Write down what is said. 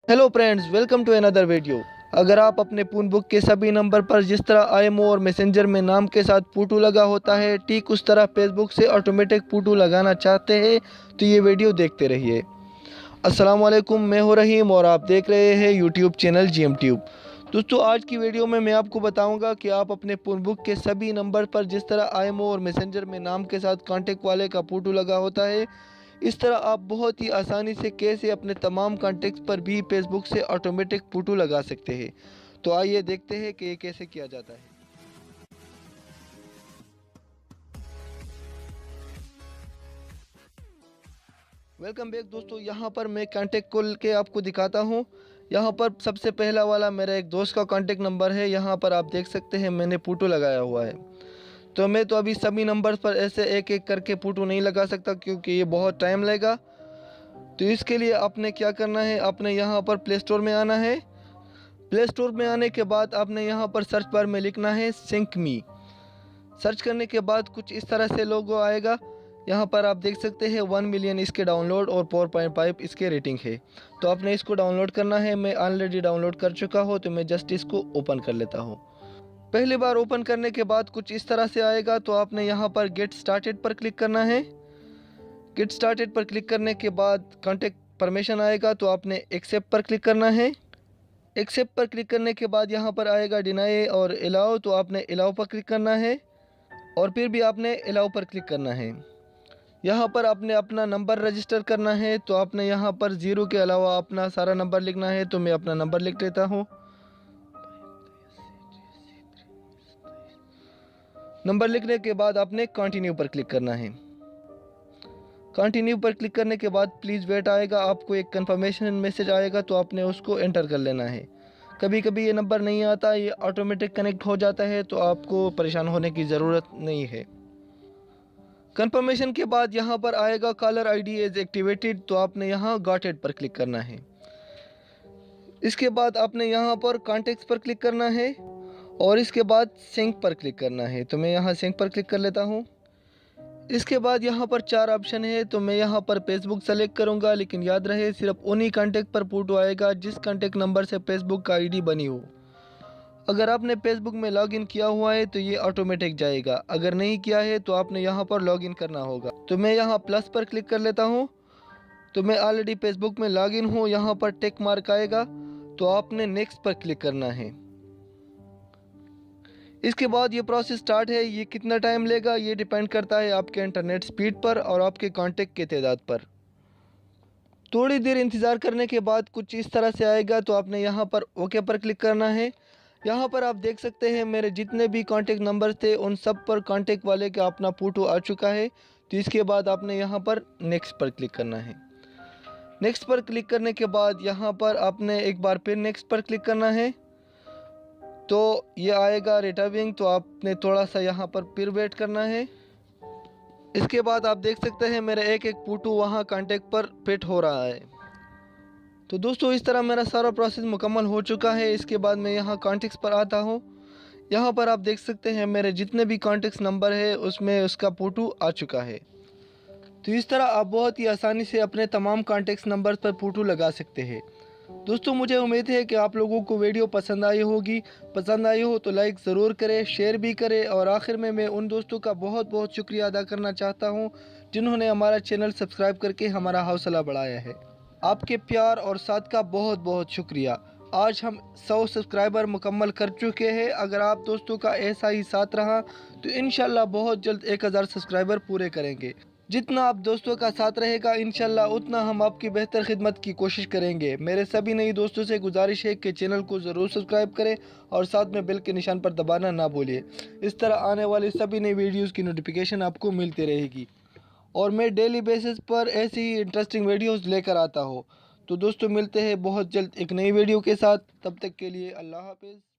Hello friends, welcome to another video. अगर आप अपने पूर्ण बुक के सभी नंबर पर जिस तरह आईएमओ और मैसेंजर में नाम के साथ पुटू लगा होता है, ठीक उस तरह फेसबुक से ऑटोमेटिक पुटू लगाना चाहते हैं तो ये वीडियो देखते रहिए। अस्सलाम वालेकुम, मैं हूं रहीम और आप देख रहे हैं यूट्यूब चैनल जीएम ट्यूब। दोस्तों, आज की वीडियो में मैं आपको बताऊंगा कि आप अपने पूर्ण बुक के सभी नंबर पर जिस तरह आईएमओ और मैसेंजर में नाम के साथ कॉन्टैक्ट वाले का पुटू लगा होता है, इस तरह आप बहुत ही आसानी से कैसे अपने तमाम कॉन्टैक्ट्स पर भी फेसबुक से ऑटोमेटिक पुटू लगा सकते हैं। तो आइए देखते हैं कि ये कैसे किया जाता है। वेलकम बैक दोस्तों, यहाँ पर मैं कॉन्टैक्ट खोल के आपको दिखाता हूँ। यहाँ पर सबसे पहला वाला मेरा एक दोस्त का कॉन्टैक्ट नंबर है। यहाँ पर आप देख सकते हैं मैंने पुटू लगाया हुआ है। तो मैं तो अभी सभी नंबर पर ऐसे एक एक करके पुटू नहीं लगा सकता क्योंकि ये बहुत टाइम लगेगा। तो इसके लिए आपने क्या करना है, आपने यहाँ पर प्ले स्टोर में आना है। प्ले स्टोर में आने के बाद आपने यहाँ पर सर्च बार में लिखना है सिंक मी। सर्च करने के बाद कुछ इस तरह से लोगो आएगा। यहाँ पर आप देख सकते हैं 1 मिलियन इसके डाउनलोड और 4.5 इसके रेटिंग है। तो आपने इसको डाउनलोड करना है। मैं ऑलरेडी डाउनलोड कर चुका हूँ तो मैं जस्ट इसको ओपन कर लेता हूँ। पहली बार ओपन करने के बाद कुछ इस तरह से आएगा। तो आपने यहाँ पर गेट स्टार्टेड पर क्लिक करना है। गेट स्टार्टेड पर क्लिक करने के बाद कॉन्टैक्ट परमिशन आएगा। तो आपने एक्सेप्ट पर क्लिक करना है। एक्सेप्ट पर क्लिक करने के बाद यहाँ पर आएगा डिनाई और अलाउ। तो आपने अलाउ पर क्लिक करना है और फिर भी आपने अलाउ पर क्लिक करना है। यहाँ पर आपने अपना नंबर रजिस्टर करना है। तो आपने यहाँ पर 0 के अलावा अपना सारा नंबर लिखना है। तो मैं अपना नंबर लिख लेता हूँ। नंबर लिखने के बाद आपने कंटिन्यू पर क्लिक करना है। कंटिन्यू पर क्लिक करने के बाद प्लीज़ वेट आएगा, आपको एक कंफर्मेशन मैसेज आएगा। तो आपने उसको एंटर कर लेना है। कभी कभी ये नंबर नहीं आता, ये ऑटोमेटिक कनेक्ट हो जाता है, तो आपको परेशान होने की ज़रूरत नहीं है। कंफर्मेशन के बाद यहाँ पर आएगा कॉलर आईडी इज़ एक्टिवेटेड। तो आपने यहाँ गॉट इट पर क्लिक करना है। इसके बाद आपने यहाँ पर कॉन्टेक्ट्स पर क्लिक करना है और इसके बाद सिंक पर क्लिक करना है। तो मैं यहाँ सिंक पर क्लिक कर लेता हूँ। इसके बाद यहाँ पर 4 ऑप्शन है। तो मैं यहाँ पर फेसबुक सेलेक्ट करूँगा, लेकिन याद रहे सिर्फ उन्हीं कॉन्टैक्ट पर पुटू आएगा जिस कॉन्टैक्ट नंबर से फेसबुक का आईडी बनी हो। अगर आपने फेसबुक में लॉगिन किया हुआ है तो ये ऑटोमेटिक जाएगा, अगर नहीं किया है तो आपने यहाँ पर लॉगिन करना होगा। तो मैं यहाँ प्लस पर क्लिक कर लेता हूँ। तो मैं ऑलरेडी फेसबुक में लॉगिन हूँ। यहाँ पर टिक मार्क आएगा। तो आपने नेक्स्ट पर क्लिक करना है। इसके बाद ये प्रोसेस स्टार्ट है। ये कितना टाइम लेगा ये डिपेंड करता है आपके इंटरनेट स्पीड पर और आपके कांटेक्ट के तादाद पर। थोड़ी देर इंतज़ार करने के बाद कुछ इस तरह से आएगा। तो आपने यहाँ पर ओके पर क्लिक करना है। यहाँ पर आप देख सकते हैं मेरे जितने भी कांटेक्ट नंबर थे उन सब पर कांटेक्ट वाले का अपना फ़ोटो आ चुका है। तो इसके बाद आपने यहाँ पर नेक्स्ट पर क्लिक करना है। नेक्स्ट पर क्लिक करने के बाद यहाँ पर आपने एक बार फिर नेक्स्ट पर क्लिक करना है। तो ये आएगा रिटर्विंग। तो आपने थोड़ा सा यहाँ पर फिर वेट करना है। इसके बाद आप देख सकते हैं मेरा एक एक पुटू वहाँ कांटेक्ट पर फिट हो रहा है। तो दोस्तों, इस तरह मेरा सारा प्रोसेस मुकम्मल हो चुका है। इसके बाद मैं यहाँ कॉन्टेक्ट्स पर आता हूँ। यहाँ पर आप देख सकते हैं मेरे जितने भी कॉन्टेक्ट्स नंबर है उसमें उसका पुटू आ चुका है। तो इस तरह आप बहुत ही आसानी से अपने तमाम कॉन्टेक्ट्स नंबर पर पुटू लगा सकते हैं। दोस्तों, मुझे उम्मीद है कि आप लोगों को वीडियो पसंद आई होगी। पसंद आई हो तो लाइक ज़रूर करें, शेयर भी करें। और आखिर में मैं उन दोस्तों का बहुत बहुत शुक्रिया अदा करना चाहता हूं जिन्होंने हमारा चैनल सब्सक्राइब करके हमारा हौसला बढ़ाया है। आपके प्यार और साथ का बहुत बहुत शुक्रिया। आज हम 100 सब्सक्राइबर मुकम्मल कर चुके हैं। अगर आप दोस्तों का ऐसा ही साथ रहा तो इंशाल्लाह बहुत जल्द 1000 सब्सक्राइबर पूरे करेंगे। जितना आप दोस्तों का साथ रहेगा इंशाल्लाह उतना हम आपकी बेहतर खिदमत की कोशिश करेंगे। मेरे सभी नए दोस्तों से गुजारिश है कि चैनल को ज़रूर सब्सक्राइब करें और साथ में बेल के निशान पर दबाना ना भूलिए। इस तरह आने वाली सभी नई वीडियोस की नोटिफिकेशन आपको मिलती रहेगी और मैं डेली बेसिस पर ऐसी ही इंटरेस्टिंग वीडियोस लेकर आता हूँ। तो दोस्तों, मिलते हैं बहुत जल्द एक नई वीडियो के साथ। तब तक के लिए अल्लाह हाफिज़।